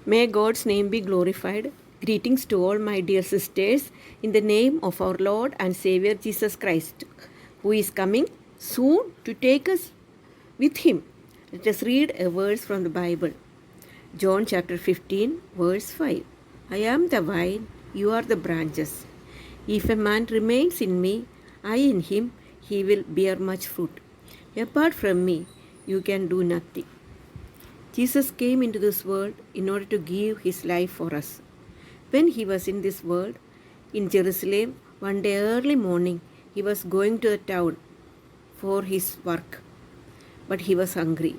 May God's name be glorified. Greetings to all my dear sisters in the name of our Lord and Savior Jesus Christ, who is coming soon to take us with him. Let us read a verse from the Bible. John chapter 15, verse 5. I am the vine, you are the branches. If a man remains in me, I in him, he will bear much fruit. Apart from me, you can do nothing. Jesus came into this world in order to give his life for us. When he was in this world, in Jerusalem, one day early morning, he was going to the town for his work. But he was hungry.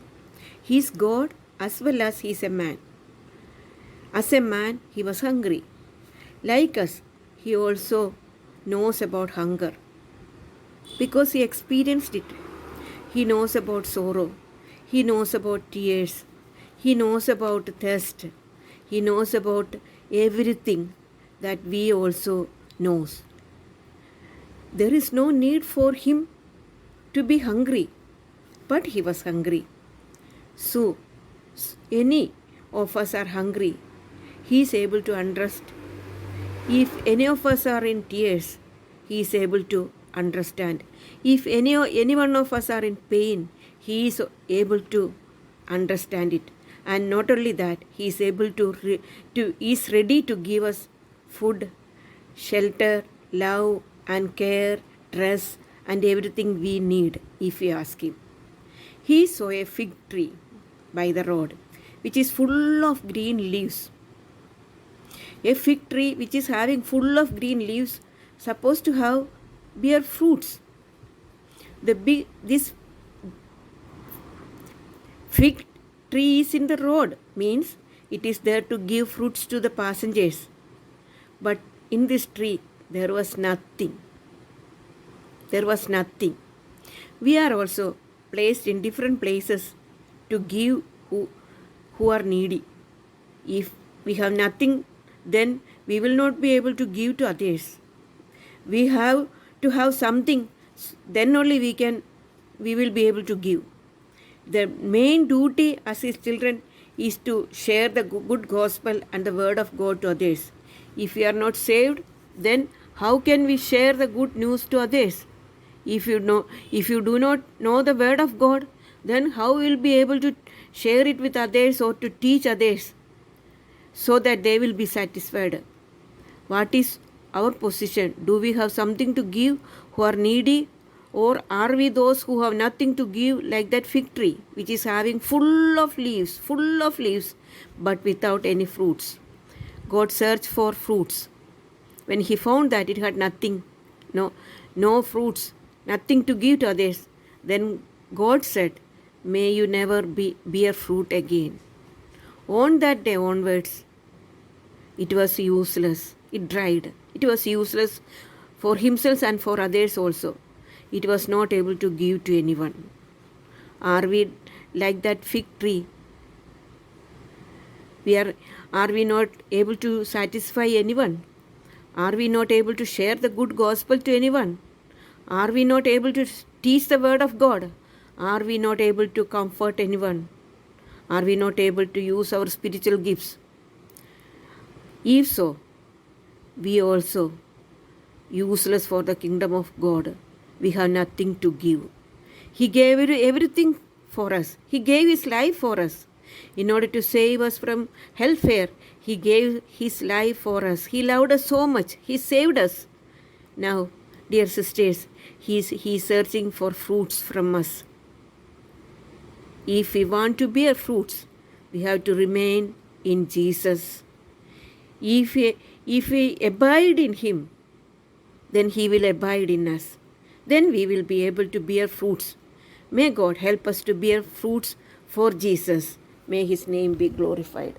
He is God as well as he is a man. As a man, he was hungry. Like us, he also knows about hunger because he experienced it. He knows about sorrow. He knows about tears. He knows about thirst. He knows about everything that we also knows. There is no need for him to be hungry, but he was hungry. So, any of us are hungry, he is able to understand. If any of us are in tears, he is able to understand. If any one of us are in pain, he is able to understand it. And not only that, he is able is ready to give us food, shelter, love and care, dress and everything we need if we ask him. He saw a fig tree by the road which is full of green leaves. A fig tree which is having full of green leaves supposed to have bear fruits. This fig tree is in the road means it is there to give fruits to the passengers. But in this tree there was nothing. There was nothing. We are also placed in different places to give who are needy. If we have nothing, then we will not be able to give to others. We have to have something, then only we will be able to give. The main duty as his children is to share the good gospel and the word of God to others. If we are not saved, then how can we share the good news to others? If you do not know the word of God, then how will you be able to share it with others or to teach others so that they will be satisfied? What is our position? Do we have something to give who are needy? Or are we those who have nothing to give, like that fig tree which is having full of leaves, but without any fruits? God searched for fruits. When he found that it had nothing, no fruits, nothing to give to others, then God said, may you never bear fruit again. On that day onwards, it was useless. It dried. It was useless for himself and for others also. It was not able to give to anyone. Are we like that fig tree? Are we not able to satisfy anyone? Are we not able to share the good gospel to anyone? Are we not able to teach the word of God? Are we not able to comfort anyone? Are we not able to use our spiritual gifts? If so, we also useless for the kingdom of God. We have nothing to give. He gave everything for us. He gave his life for us. In order to save us from hellfire, he gave his life for us. He loved us so much. He saved us. Now, dear sisters, he is searching for fruits from us. If we want to bear fruits, we have to remain in Jesus. If we abide in him, then he will abide in us. Then we will be able to bear fruits. May God help us to bear fruits for Jesus. May his name be glorified.